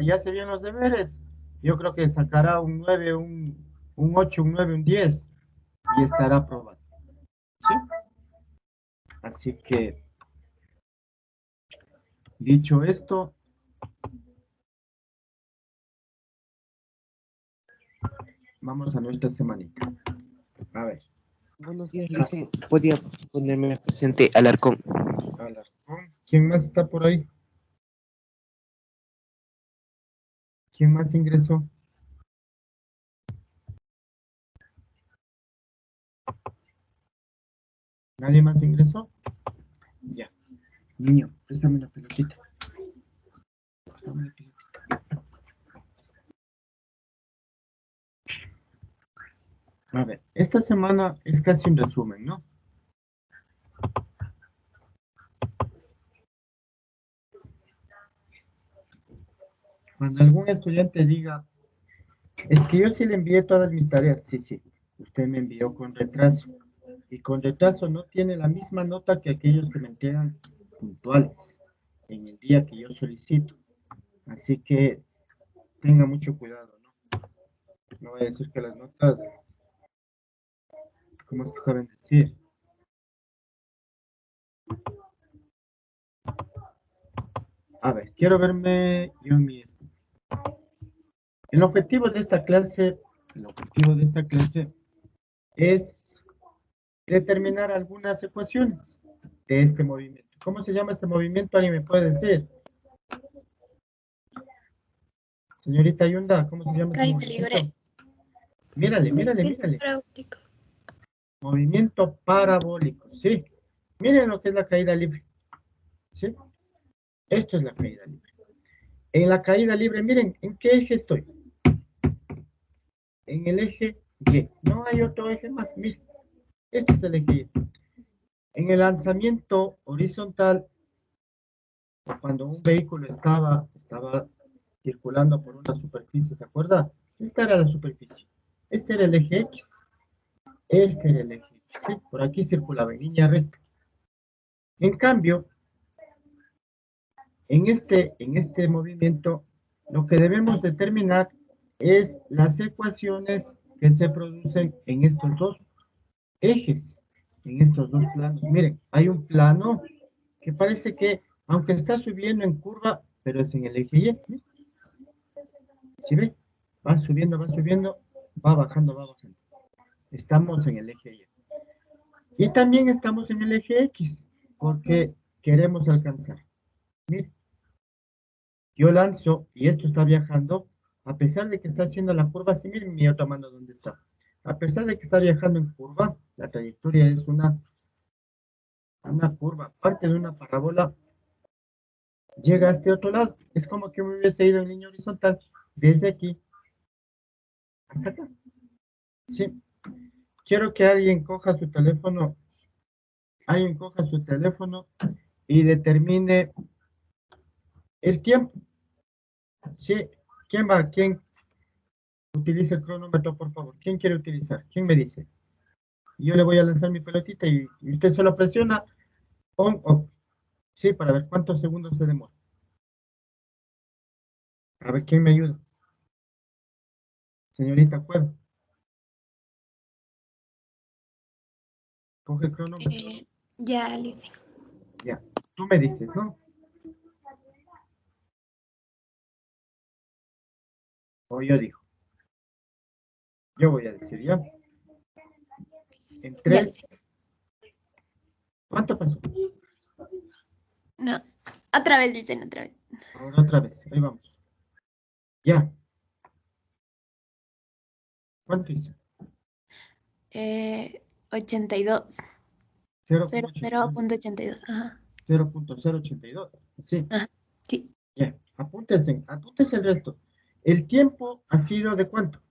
y hace bien los deberes, yo creo que sacará un 9, un 8, un 9, un 10 y estará aprobado. ¿Sí? Así que, dicho esto, vamos a nuestra semanita. A ver. Buenos días, Licen. Podía ponerme presente Alarcón. Alarcón. ¿Quién más está por ahí? ¿Quién más ingresó? ¿Nadie más ingresó? Ya. Niño, préstame la pelotita. Préstame la pelotita. A ver, esta semana es casi un resumen, ¿no? Cuando algún estudiante diga, es que yo sí le envié todas mis tareas, sí, sí, usted me envió con retraso. Y con retraso no tiene la misma nota que aquellos que me entregan puntuales en el día que yo solicito. Así que tenga mucho cuidado, ¿no? No voy a decir que las notas, ¿cómo es que saben decir? A ver, quiero verme yo en mi esto. El objetivo de esta clase, el objetivo de esta clase es determinar algunas ecuaciones de este movimiento. ¿Cómo se llama este movimiento? ¿Alguien me puede decir? Señorita Yunda, ¿cómo se llama este Caída movimiento? libre. Mírale, mírale, Movimiento mírale. parabólico. Movimiento parabólico, sí. Miren lo que es la caída libre. ¿Sí? Esto es la caída libre. En la caída libre, miren, ¿en qué eje estoy? En el eje Y. No hay otro eje más, miren. Este es el eje Y. En el lanzamiento horizontal, cuando un vehículo estaba circulando por una superficie, ¿se acuerda? Esta era la superficie. Este era el eje X. Este era el eje X. ¿Sí? Por aquí circulaba en línea recta. En cambio, en este movimiento, lo que debemos determinar es las ecuaciones que se producen en estos dos ejes, en estos dos planos. Miren, hay un plano que parece que, aunque está subiendo en curva, pero es en el eje Y. ¿Sí ve? Va subiendo, va bajando, va bajando. Estamos en el eje Y. Y también estamos en el eje X, porque queremos alcanzar. Miren, yo lanzo y esto está viajando, a pesar de que está haciendo la curva, sí, miren mi otra mano dónde está. A pesar de que está viajando en curva, la trayectoria es una curva, parte de una parábola, llega a este otro lado. Es como que me hubiese ido en línea horizontal desde aquí hasta acá. Sí. Quiero que alguien coja su teléfono y determine el tiempo. Sí. ¿Quién va? ¿Quién utiliza el cronómetro, por favor? ¿Quién quiere utilizar? ¿Quién me dice? Yo le voy a lanzar mi pelotita y usted solo presiona on, off. Sí, para ver cuántos segundos se demora. A ver, ¿quién me ayuda? Señorita Cueva, coge el cronómetro. Ya, Lice. Ya, tú me dices, ¿no? O yo digo. Yo voy a decir ya. En Ya, Lice. 3. ¿Cuánto pasó? No. Otra vez, Lice, otra vez. Ahora otra vez. Ahí vamos. Ya. ¿Cuánto hice? 82. 0.82. 0.82. Ajá. 0.082. Sí. Ajá. Sí. Ya. Apúntense el resto. El tiempo ha sido ¿de cuánto?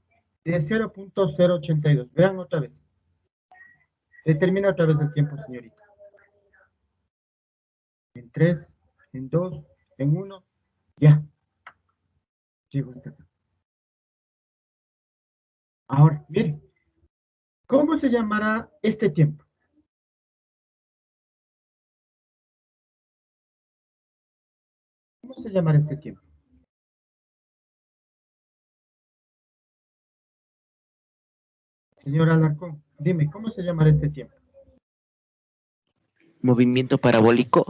De 0.082. Vean otra vez. Determina otra vez el tiempo, señorita. En 3, en 2, en 1. Ya. Llego hasta acá. Ahora, miren. ¿Cómo se llamará este tiempo? ¿Cómo se llamará este tiempo? Señor Alarcón, dime, ¿cómo se llamará este tiempo? Movimiento parabólico.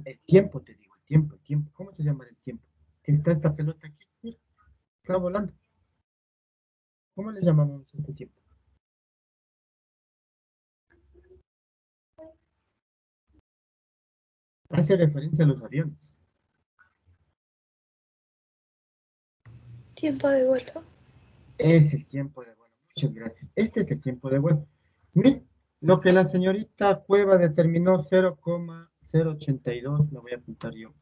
El tiempo, te digo, el tiempo, el tiempo. ¿Cómo se llamará el tiempo? Que está esta pelota aquí, mira, está volando. ¿Cómo le llamamos a este tiempo? Hace referencia a los aviones. Tiempo de vuelo. Es el tiempo de vuelo. Muchas gracias. Este es el tiempo de vuelo. Mire, lo que la señorita Cueva determinó 0,082, lo voy a apuntar yo.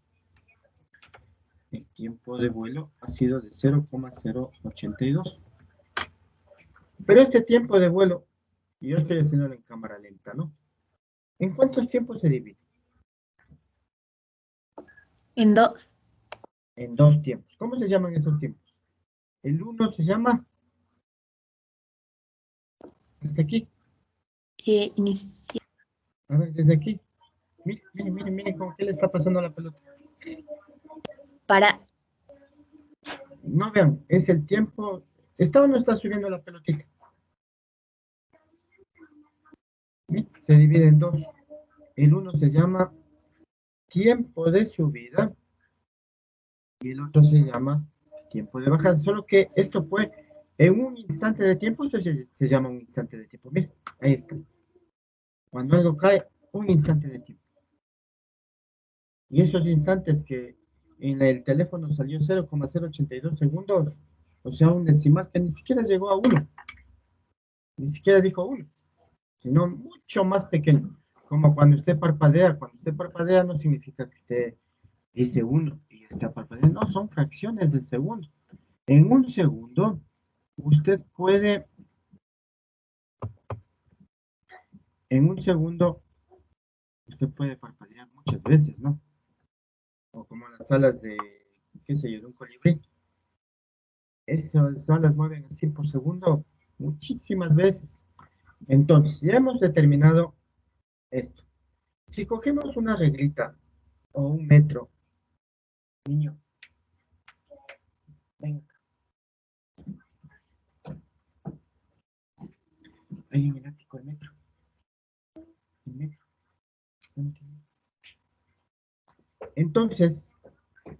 El tiempo de vuelo ha sido de 0,082. Pero este tiempo de vuelo, yo estoy haciéndolo en cámara lenta, ¿no? ¿En cuántos tiempos se divide? En 2. En dos tiempos. ¿Cómo se llaman esos tiempos? El uno se llama hasta aquí. Inicia. A ver, desde aquí. Mire, mire, mire, mire con qué le está pasando la pelota. Para. No vean, es el tiempo. ¿Está o no está subiendo la pelotita? ¿Sí? Se divide en dos. El uno se llama tiempo de subida y el otro se llama tiempo de bajada. Solo que esto fue en un instante de tiempo, esto se llama un instante de tiempo. Mire, ahí está. Cuando algo cae, un instante de tiempo. Y esos instantes que en el teléfono salió 0,082 segundos, o sea, un decimal que ni siquiera llegó a uno, ni siquiera dijo uno, sino mucho más pequeño. Como cuando usted parpadea no significa que usted dice uno y está parpadeando, no, son fracciones de segundo. En un segundo, usted puede, en un segundo, usted puede parpadear muchas veces, ¿no? O como las alas de, qué sé yo, de un colibrí. Esas alas mueven así por segundo muchísimas veces. Entonces, ya hemos determinado esto. Si cogemos una reglita o un metro, niño, venga, ahí en el ático el metro. Entonces,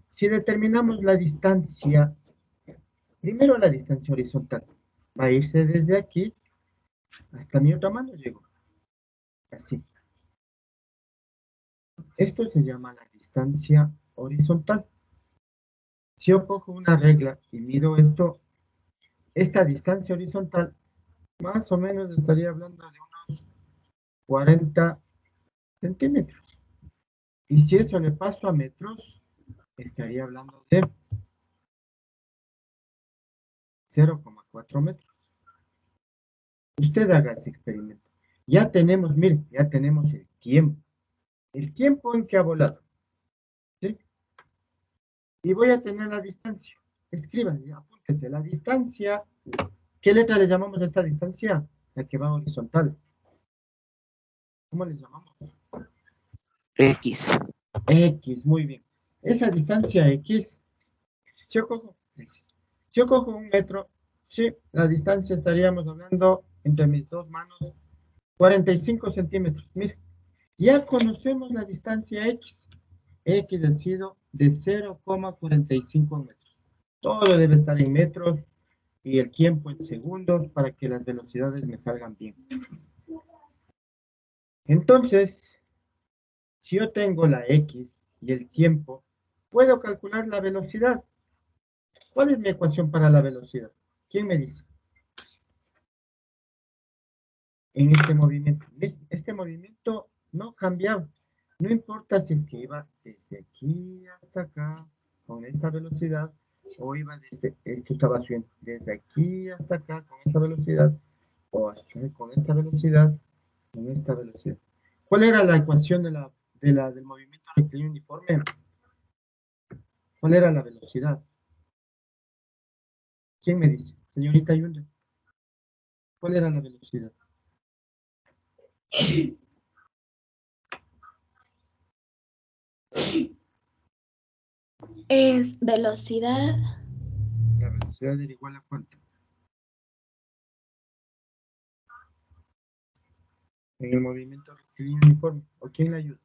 si determinamos la distancia, primero la distancia horizontal, va a irse desde aquí hasta mi otra mano, llego, así. Esto se llama la distancia horizontal. Si yo cojo una regla y mido esto, esta distancia horizontal, más o menos estaría hablando de unos 40 centímetros. Y si eso le paso a metros, estaría hablando de 0,4 metros. Usted haga ese experimento. Ya tenemos, mire, ya tenemos el tiempo. El tiempo en que ha volado. ¿Sí? Y voy a tener la distancia. Escriban, apúntese. La distancia, ¿qué letra le llamamos a esta distancia? La que va horizontal. ¿Cómo le llamamos? X. X, muy bien. Esa distancia X, si yo cojo un metro, sí, la distancia estaríamos hablando entre mis dos manos, 45 centímetros. Mire, ya conocemos la distancia X. X ha sido de 0,45 metros. Todo debe estar en metros y el tiempo en segundos para que las velocidades me salgan bien. Entonces, si yo tengo la X y el tiempo, puedo calcular la velocidad. ¿Cuál es mi ecuación para la velocidad? ¿Quién me dice? En este movimiento. Este movimiento no cambiaba. No importa si es que iba desde aquí hasta acá con esta velocidad o iba desde, esto estaba subiendo desde aquí hasta acá con esta velocidad o hasta con esta velocidad, con esta velocidad. ¿Cuál era la ecuación del movimiento rectilíneo uniforme? ¿Cuál era la velocidad? ¿Quién me dice? Señorita Yunda, ¿cuál era la velocidad? Es velocidad. La velocidad era igual a cuánto? en el movimiento rectilíneo uniforme. ¿O quién le ayuda?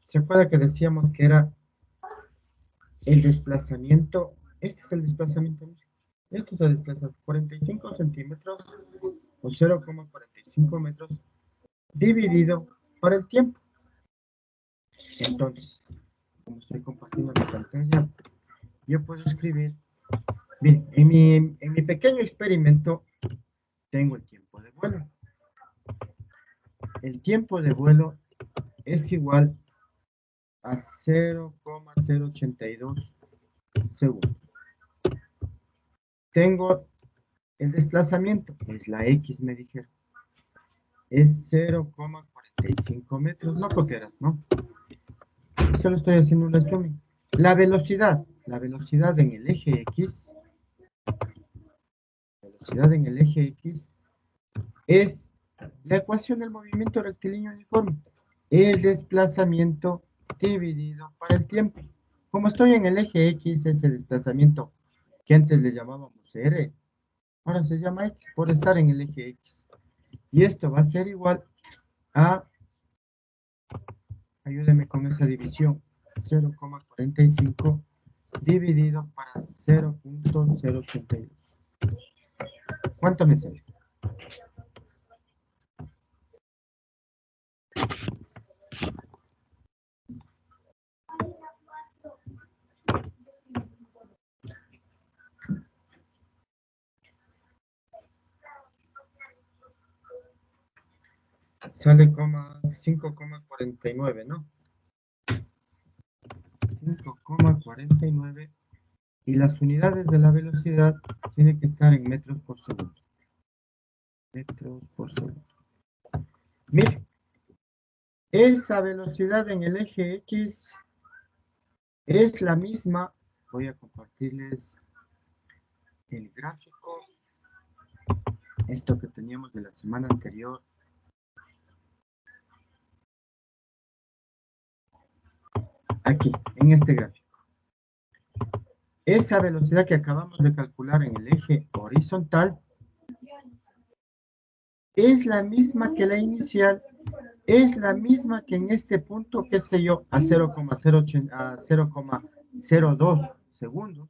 ¿Se acuerda que decíamos que era el desplazamiento? Este es el desplazamiento. Esto es el desplazamiento. 45 centímetros o 0,45 metros dividido por el tiempo. Entonces, como estoy compartiendo mi pantalla, yo puedo escribir. Bien, en mi pequeño experimento tengo el tiempo de vuelo. El tiempo de vuelo es igual a 0,082 segundos. Tengo el desplazamiento, es la X, me dijeron. Es 0,45 metros, no copiarás, ¿no? Solo estoy haciendo un resumen. La velocidad en el eje X, es la ecuación del movimiento rectilíneo uniforme. El desplazamiento dividido por el tiempo. Como estoy en el eje X, ese desplazamiento que antes le llamábamos R, ahora se llama X por estar en el eje X. Y esto va a ser igual a, ayúdeme con esa división, 0,45 dividido para 0,082. ¿Cuánto me sale? Sale 5,49, ¿no? 5,49 y las unidades de la velocidad tienen que estar en metros por segundo. Metros por segundo. Miren, esa velocidad en el eje X es la misma. Voy a compartirles el gráfico. Esto que teníamos de la semana anterior. Aquí, en este gráfico. Esa velocidad que acabamos de calcular en el eje horizontal es la misma que la inicial, es la misma que en este punto, qué sé yo, a 0,02 segundos.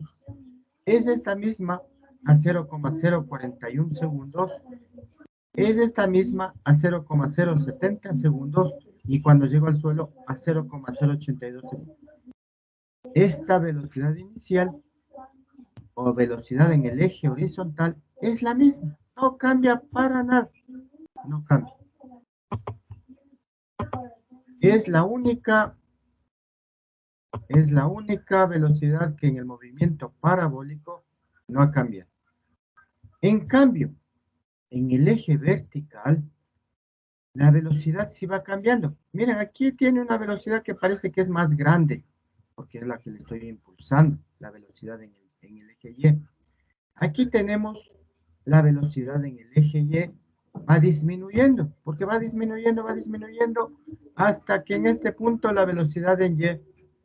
Es esta misma a 0,041 segundos. Es esta misma a 0,070 segundos. Y cuando llego al suelo, a 0,082 segundos. Esta velocidad inicial o velocidad en el eje horizontal es la misma. No cambia para nada. No cambia. Es la única velocidad que en el movimiento parabólico no ha cambiado. En cambio, en el eje vertical, la velocidad sí va cambiando. Miren, aquí tiene una velocidad que parece que es más grande, porque es la que le estoy impulsando, la velocidad en el eje Y. Aquí tenemos la velocidad en el eje Y, va disminuyendo, porque va disminuyendo, hasta que en este punto la velocidad en Y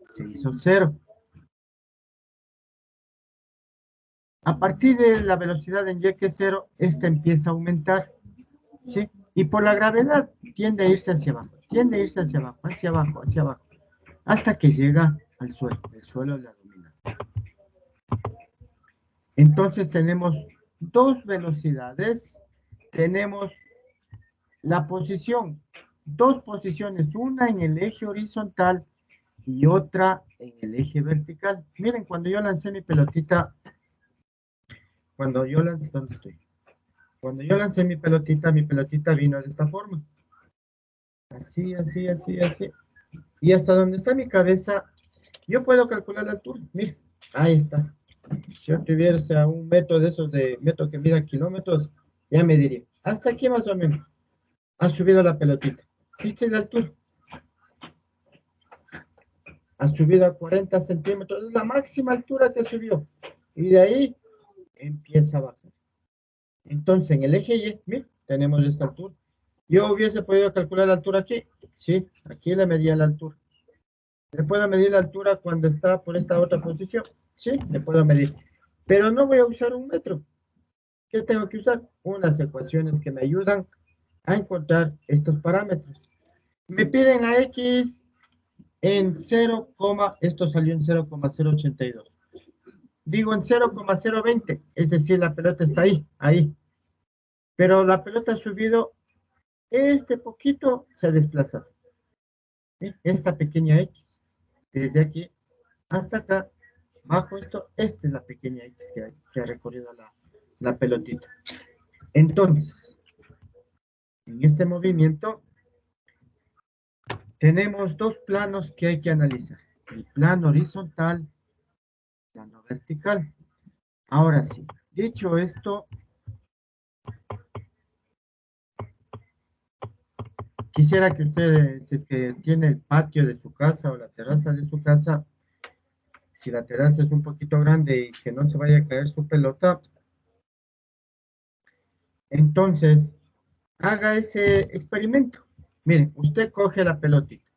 se hizo 0. A partir de la velocidad en Y que es 0, esta empieza a aumentar, ¿sí? Y por la gravedad tiende a irse hacia abajo, hacia abajo, hasta que llega al suelo. El suelo la domina. Entonces tenemos dos velocidades, tenemos la posición, dos posiciones, una en el eje horizontal y otra en el eje vertical. Miren, cuando yo lancé mi pelotita, ¿dónde estoy? Cuando yo lancé mi pelotita vino de esta forma. Así. Y hasta donde está mi cabeza, yo puedo calcular la altura. Miren, ahí está. Si yo tuviera un método de esos método que mida kilómetros, ya me diría. Hasta aquí más o menos. Ha subido la pelotita. ¿Viste la altura? Ha subido a 40 centímetros. Es la máxima altura que subió. Y de ahí empieza a bajar. Entonces, en el eje Y, miren, tenemos esta altura. ¿Yo hubiese podido calcular la altura aquí? Sí, aquí le medía la altura. ¿Le puedo medir la altura cuando está por esta otra posición? Sí, le puedo medir. Pero no voy a usar un metro. ¿Qué tengo que usar? Unas ecuaciones que me ayudan a encontrar estos parámetros. Me piden la X en 0, esto salió en 0,082. Digo en 0,020, es decir, la pelota está ahí. Pero la pelota ha subido este poquito, se ha desplazado. ¿Sí? Esta pequeña X, desde aquí hasta acá, bajo esto, esta es la pequeña X que ha recorrido la pelotita. Entonces, en este movimiento tenemos dos planos que hay que analizar. El plano horizontal, plano vertical. Ahora sí, dicho esto, quisiera que ustedes, si es que tiene el patio de su casa o la terraza de su casa, si la terraza es un poquito grande y que no se vaya a caer su pelota, entonces haga ese experimento. Miren, usted coge la pelotita,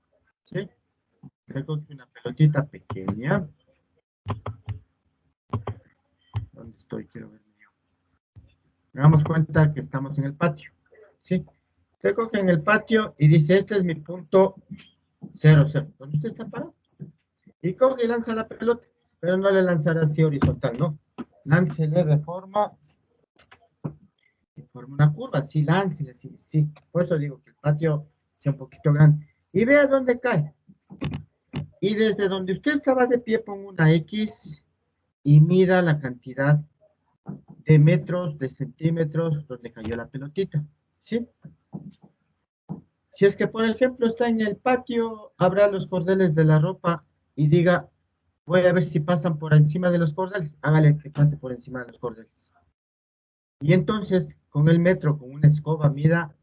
¿sí? Usted coge una pelotita pequeña. ¿Dónde estoy? Quiero ver. Hagamos cuenta que estamos en el patio, ¿sí? Usted coge en el patio y dice, este es mi punto 0, 0, donde usted está parado. Y coge y lanza la pelota, pero no le lanzará así horizontal, no. Láncele de forma una curva, sí, láncele, sí, sí. Por eso digo que el patio sea un poquito grande. Y vea dónde cae. Y desde donde usted estaba de pie, ponga una X y mida la cantidad de metros, de centímetros, donde cayó la pelotita, ¿sí? Si es que, por ejemplo, está en el patio, abra los cordeles de la ropa y diga, voy a ver si pasan por encima de los cordeles, hágale que pase por encima de los cordeles. Y entonces, con el metro, con una escoba, mida,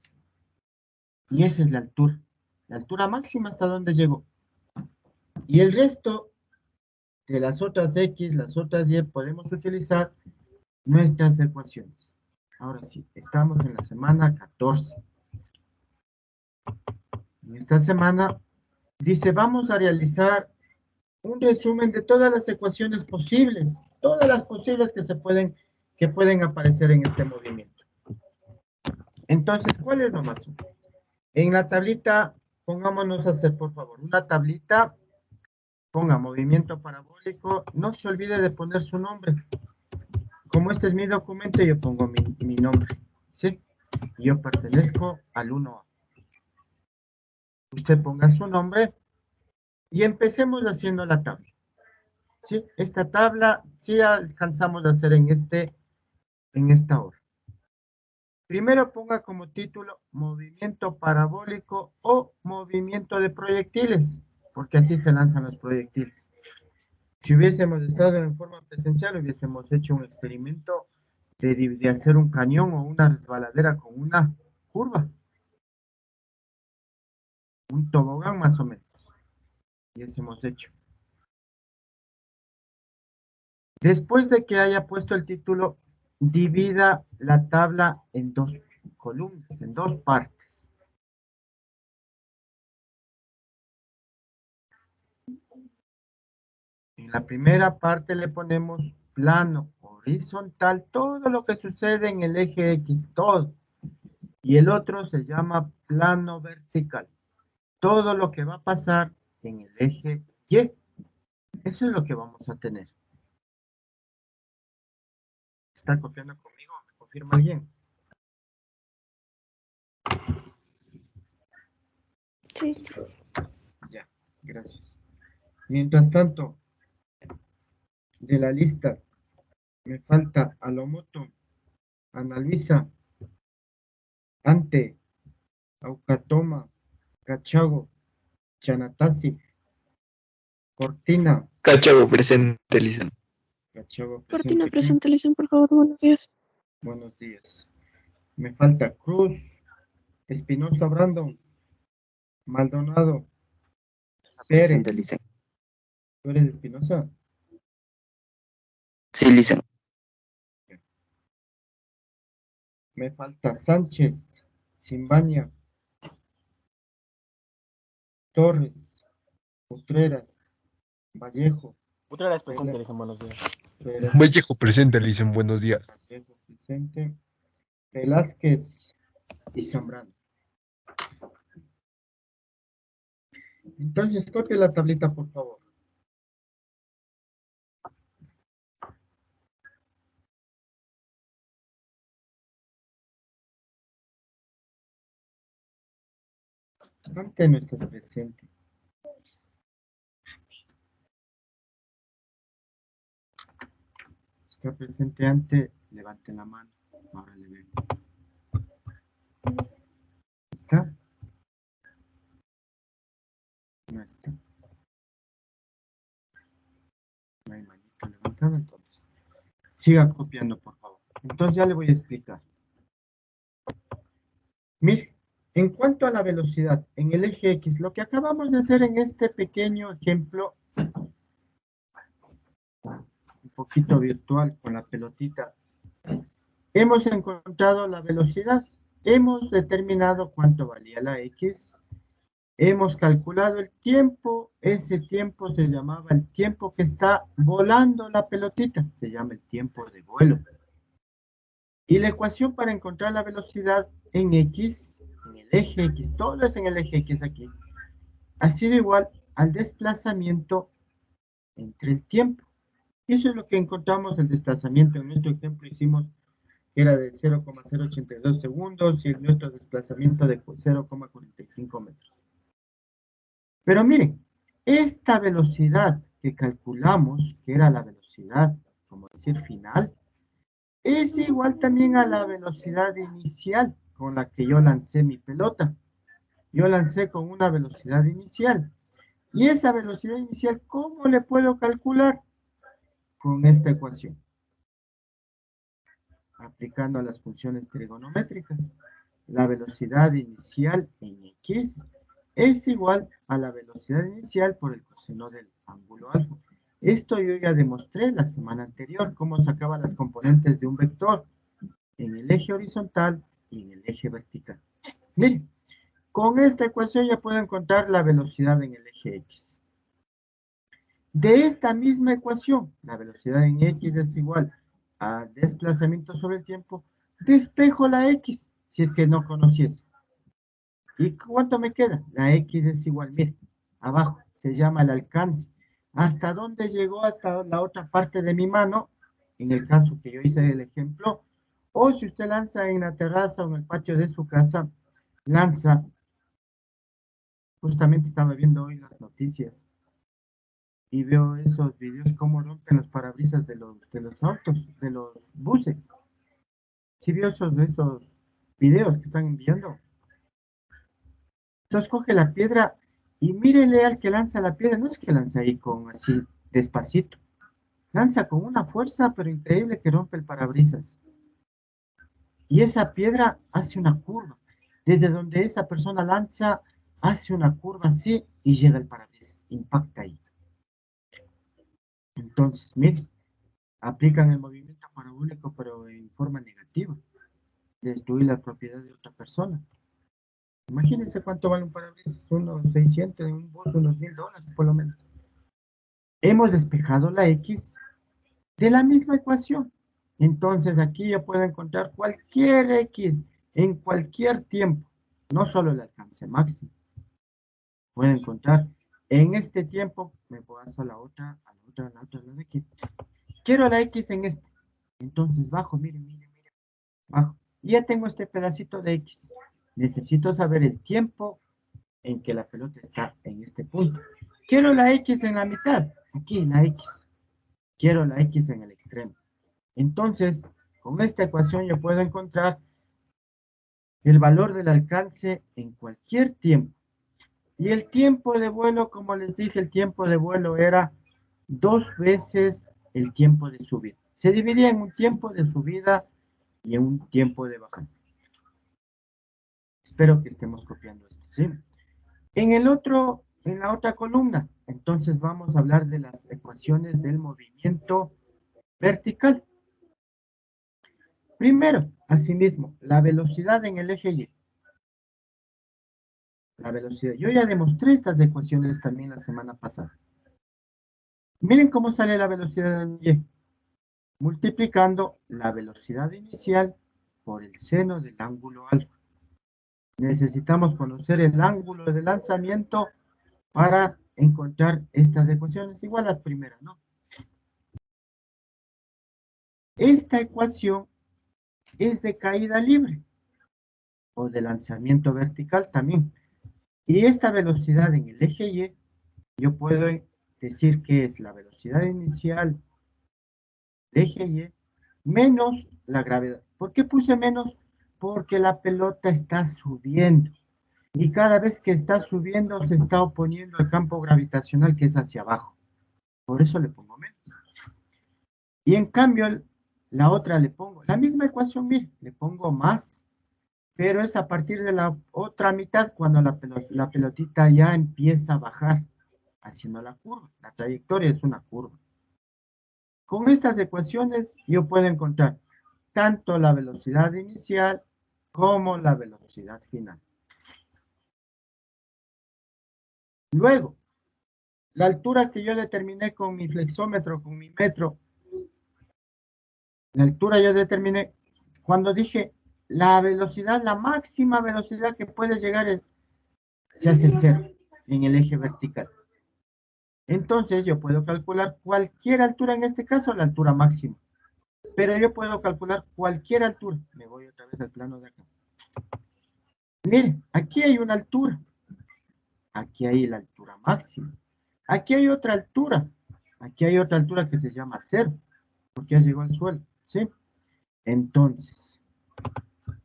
y esa es la altura máxima hasta donde llegó. Y el resto de las otras X, las otras Y, podemos utilizar nuestras ecuaciones. Ahora sí, estamos en la semana 14. En esta semana dice, vamos a realizar un resumen de todas las ecuaciones posibles, todas las posibles que pueden aparecer en este movimiento. Entonces, ¿cuál es lo más? En la tablita, pongámonos a hacer, por favor, una tablita, ponga movimiento parabólico, no se olvide de poner su nombre. Como este es mi documento, yo pongo mi nombre, ¿sí? Yo pertenezco al 1A. Usted ponga su nombre y empecemos haciendo la tabla. ¿Sí? Esta tabla sí alcanzamos a hacer en esta hora. Primero ponga como título movimiento parabólico o movimiento de proyectiles, porque así se lanzan los proyectiles. Si hubiésemos estado en forma presencial, hubiésemos hecho un experimento de hacer un cañón o una resbaladera con una curva, un tobogán más o menos. Hubiésemos hecho. Después de que haya puesto el título, divida la tabla en dos columnas, en dos partes. En la primera parte le ponemos plano horizontal, todo lo que sucede en el eje X, todo. Y el otro se llama plano vertical, todo lo que va a pasar en el eje Y. Eso es lo que vamos a tener. ¿Está copiando conmigo? ¿Me confirma alguien? Sí. Ya, gracias. Mientras tanto, de la lista, me falta Alomoto, Ana Luisa, Ante, Aucatoma, Cachago, Chanatasi, Cortina, Cachago, presente, Lisa. Cachago Cortina presente. presente, Listen, por favor, buenos días. Buenos días. Me falta Cruz, Espinosa Brandon, Maldonado, Presente, Pérez. Lisa. ¿Tú eres Espinosa? Sí, Lisa. Me falta Sánchez, Simbaña, Torres, Contreras, Vallejo. Otra vez presente, dicen buenos días. Vallejo presente, le dicen buenos días. Vallejo presente. Velázquez y Zambrano. Entonces, copie la tablita, por favor. Ante no estás presente. Está presente ante, levante la mano. Ahora le veo. ¿Está? No está. No hay manito levantada, entonces. Siga copiando, por favor. Entonces ya le voy a explicar. Mire, en cuanto a la velocidad en el eje X, lo que acabamos de hacer en este pequeño ejemplo, un poquito virtual con la pelotita, hemos encontrado la velocidad, hemos determinado cuánto valía la X, hemos calculado el tiempo, ese tiempo se llamaba el tiempo que está volando la pelotita, se llama el tiempo de vuelo. Y la ecuación para encontrar la velocidad en X, en el eje X, todo es en el eje X aquí, ha sido igual al desplazamiento entre el tiempo. Y eso es lo que encontramos, el desplazamiento. En nuestro ejemplo hicimos que era de 0,082 segundos y nuestro desplazamiento de 0,45 metros. Pero miren, esta velocidad que calculamos, que era la velocidad, como decir, final, es igual también a la velocidad inicial con la que yo lancé mi pelota. Yo lancé con una velocidad inicial. Y esa velocidad inicial, ¿cómo le puedo calcular? Con esta ecuación. Aplicando las funciones trigonométricas. La velocidad inicial en X es igual a la velocidad inicial por el coseno del ángulo alfa. Esto yo ya demostré la semana anterior, cómo sacaba las componentes de un vector en el eje horizontal y en el eje vertical. Miren, con esta ecuación ya puedo encontrar la velocidad en el eje X. De esta misma ecuación, la velocidad en X es igual a desplazamiento sobre el tiempo, despejo la X, si es que no conociese. ¿Y cuánto me queda? La X es igual, mire, abajo, se llama el alcance. ¿Hasta dónde llegó? Hasta la otra parte de mi mano, en el caso que yo hice el ejemplo, o si usted lanza en la terraza o en el patio de su casa, lanza, justamente estaba viendo hoy las noticias, y veo esos videos cómo rompen los parabrisas de los autos, de los buses. ¿Sí vio esos videos que están enviando? Entonces coge la piedra y mírele al que lanza la piedra. No es que lanza ahí con así despacito. Lanza con una fuerza pero increíble que rompe el parabrisas. Y esa piedra hace una curva. Desde donde esa persona lanza, hace una curva así y llega el parabrisas. Impacta ahí. Entonces, miren, aplican el movimiento parabólico pero en forma negativa. Destruir la propiedad de otra persona. Imagínense cuánto vale un parabrisas, unos 600, en un bus, unos $1000 por lo menos. Hemos despejado la X de la misma ecuación. Entonces aquí yo puedo encontrar cualquier X en cualquier tiempo, no solo el alcance máximo. Puedo encontrar en este tiempo, me paso a la otra, la de aquí. Quiero la X en este. Entonces bajo, miren, bajo. Y ya tengo este pedacito de X. Necesito saber el tiempo en que la pelota está en este punto. Quiero la X en la mitad. Aquí, la X. Quiero la X en el extremo. Entonces, con esta ecuación yo puedo encontrar el valor del alcance en cualquier tiempo. Y el tiempo de vuelo, como les dije, el tiempo de vuelo era 2 veces el tiempo de subida. Se dividía en un tiempo de subida y en un tiempo de bajada. Espero que estemos copiando esto, ¿sí? En la otra columna, entonces vamos a hablar de las ecuaciones del movimiento vertical. Primero, asimismo, la velocidad en el eje Y. La velocidad. Yo ya demostré estas ecuaciones también la semana pasada. Miren cómo sale la velocidad en Y. multiplicando la velocidad inicial por el seno del ángulo alfa. Necesitamos conocer el ángulo de lanzamiento para encontrar estas ecuaciones, igual a la primera, ¿no? Esta ecuación es de caída libre o de lanzamiento vertical también. Y esta velocidad en el eje Y, yo puedo decir que es la velocidad inicial del eje Y menos la gravedad. ¿Por qué puse menos? Porque la pelota está subiendo. Y cada vez que está subiendo se está oponiendo al campo gravitacional que es hacia abajo. Por eso le pongo menos. Y en cambio, la otra le pongo la misma ecuación, mire, le pongo más, pero es a partir de la otra mitad cuando la pelotita ya empieza a bajar, haciendo la curva. La trayectoria es una curva. Con estas ecuaciones yo puedo encontrar tanto la velocidad inicial como la velocidad final. Luego, la altura que yo determiné con mi flexómetro, con mi metro, la altura yo determiné cuando dije la velocidad, la máxima velocidad que puede llegar se hace el cero en el eje vertical. Entonces yo puedo calcular cualquier altura, en este caso la altura máxima. Pero yo puedo calcular cualquier altura. Me voy otra vez al plano de acá. Miren, aquí hay una altura. Aquí hay la altura máxima. Aquí hay otra altura. Aquí hay otra altura que se llama cero, porque ya llegó al suelo, ¿sí? Entonces,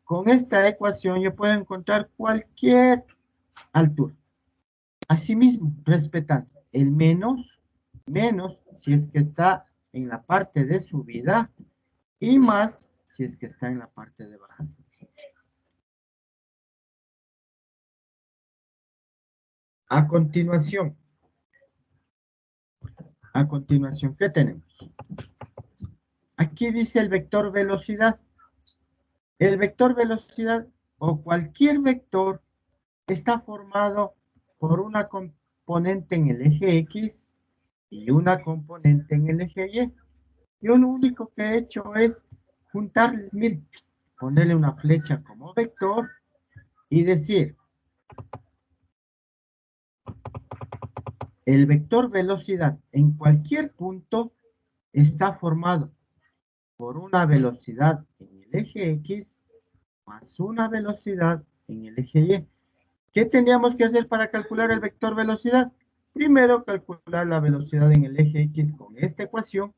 con esta ecuación yo puedo encontrar cualquier altura. Asimismo, respetando el menos si es que está en la parte de subida y más si es que está en la parte de bajada. A continuación, ¿qué tenemos? Aquí dice el vector velocidad. El vector velocidad o cualquier vector está formado por una componente en el eje X y una componente en el eje Y. Yo lo único que he hecho es juntarles, miren, ponerle una flecha como vector y decir, el vector velocidad en cualquier punto está formado por una velocidad en el eje X más una velocidad en el eje Y. ¿Qué teníamos que hacer para calcular el vector velocidad? Primero calcular la velocidad en el eje X con esta ecuación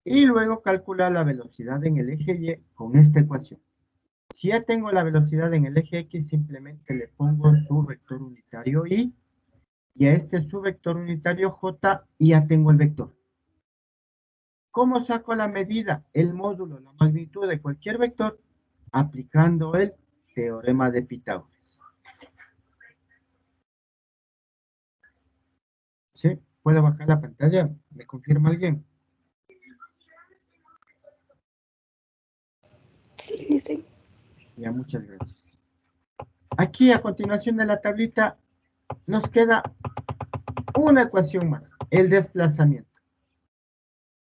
y luego calcular la velocidad en el eje Y con esta ecuación. Si ya tengo la velocidad en el eje X, simplemente le pongo su vector unitario Y y a este su vector unitario J y ya tengo el vector. ¿Cómo saco la medida, el módulo, la magnitud de cualquier vector? Aplicando el teorema de Pitágoras. ¿Sí? ¿Puedo bajar la pantalla? ¿Me confirma alguien? Sí, listo. Ya, muchas gracias. Aquí, a continuación de la tablita, nos queda una ecuación más, el desplazamiento.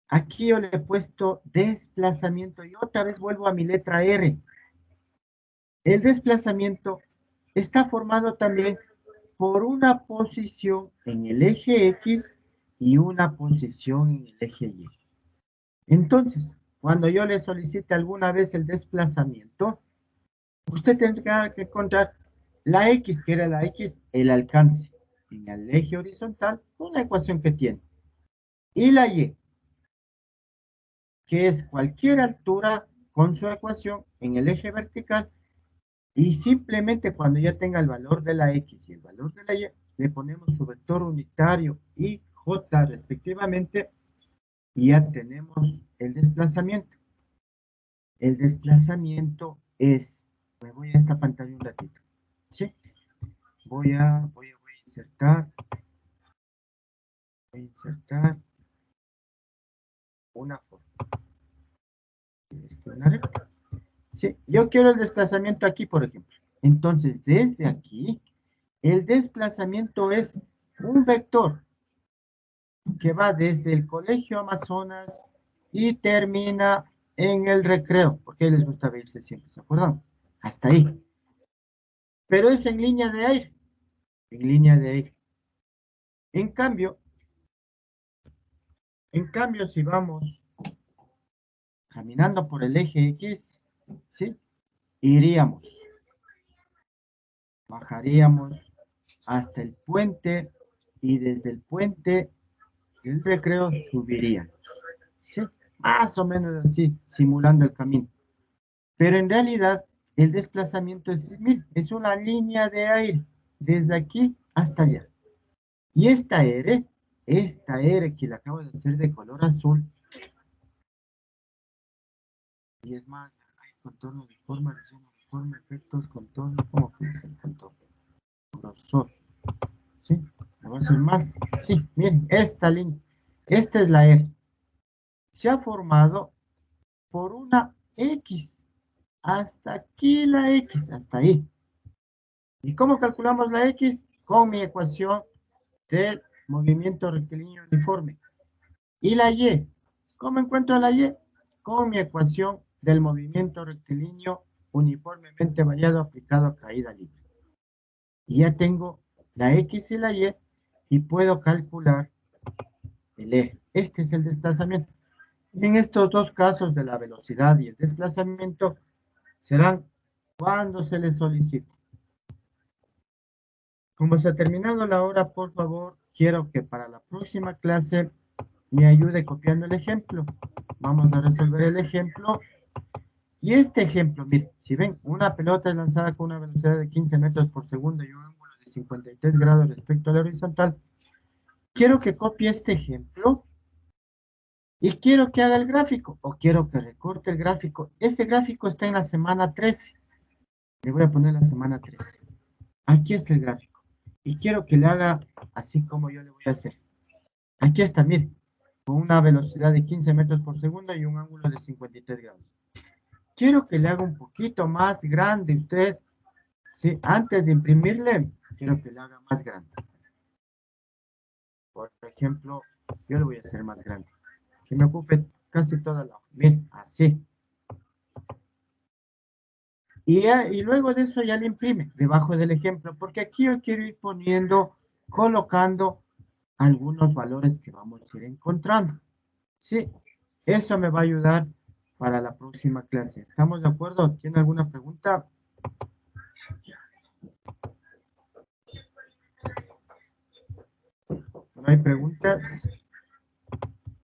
Aquí yo le he puesto desplazamiento y otra vez vuelvo a mi letra R. El desplazamiento está formado también por una posición en el eje X y una posición en el eje Y. Entonces, cuando yo le solicite alguna vez el desplazamiento, usted tendrá que encontrar la X, que era la X, el alcance en el eje horizontal, una ecuación que tiene. Y la Y, que es cualquier altura con su ecuación en el eje vertical, y simplemente cuando ya tenga el valor de la X y el valor de la Y, le ponemos su vector unitario y J respectivamente, y ya tenemos el desplazamiento. El desplazamiento es, me voy a esta pantalla un ratito, ¿sí? Voy a insertar, una forma. Una recta. Sí, yo quiero el desplazamiento aquí, por ejemplo. Entonces, desde aquí, el desplazamiento es un vector que va desde el Colegio Amazonas y termina en el recreo, porque a ellos les gusta verse siempre, ¿se acuerdan? Hasta ahí. Pero es en línea de aire, en línea de aire. En cambio, si vamos caminando por el eje X, ¿sí? Iríamos, bajaríamos hasta el puente y desde el puente del recreo subiríamos, ¿sí? Más o menos así, simulando el camino. Pero en realidad el desplazamiento es una línea de aire desde aquí hasta allá. Y esta R que le acabo de hacer de color azul, y es más, hay contorno de forma, efectos, contorno, ¿cómo que es el contorno? Grosor, ¿sí? Le voy a hacer más, sí, miren, esta línea, esta es la R. Se ha formado por una X, hasta aquí la X, hasta ahí. ¿Y cómo calculamos la X? Con mi ecuación del movimiento rectilíneo uniforme. ¿Y la Y? ¿Cómo encuentro la Y? Con mi ecuación del movimiento rectilíneo uniformemente variado aplicado a caída libre. Y ya tengo la X y la y puedo calcular el eje. Este es el desplazamiento. Y en estos dos casos de la velocidad y el desplazamiento serán cuando se les solicite. Como se ha terminado la hora, por favor, quiero que para la próxima clase me ayude copiando el ejemplo. Vamos a resolver el ejemplo. Y este ejemplo, miren, si ven, una pelota es lanzada con una velocidad de 15 metros por segundo y un ángulo de 53 grados respecto a la horizontal. Quiero que copie este ejemplo y quiero que haga el gráfico o quiero que recorte el gráfico. Ese gráfico está en la semana 13. Le voy a poner la semana 13. Aquí está el gráfico. Y quiero que le haga así como yo le voy a hacer. Aquí está, miren, con una velocidad de 15 metros por segundo y un ángulo de 53 grados. Quiero que le haga un poquito más grande usted. Sí, antes de imprimirle, quiero que le haga más grande. Por ejemplo, yo le voy a hacer más grande. Que me ocupe casi toda la hoja. Bien, así. Y luego de eso ya le imprime debajo del ejemplo, porque aquí yo quiero ir poniendo, colocando algunos valores que vamos a ir encontrando. Sí, eso me va a ayudar para la próxima clase. ¿Estamos de acuerdo? ¿Tiene alguna pregunta? ¿No hay preguntas?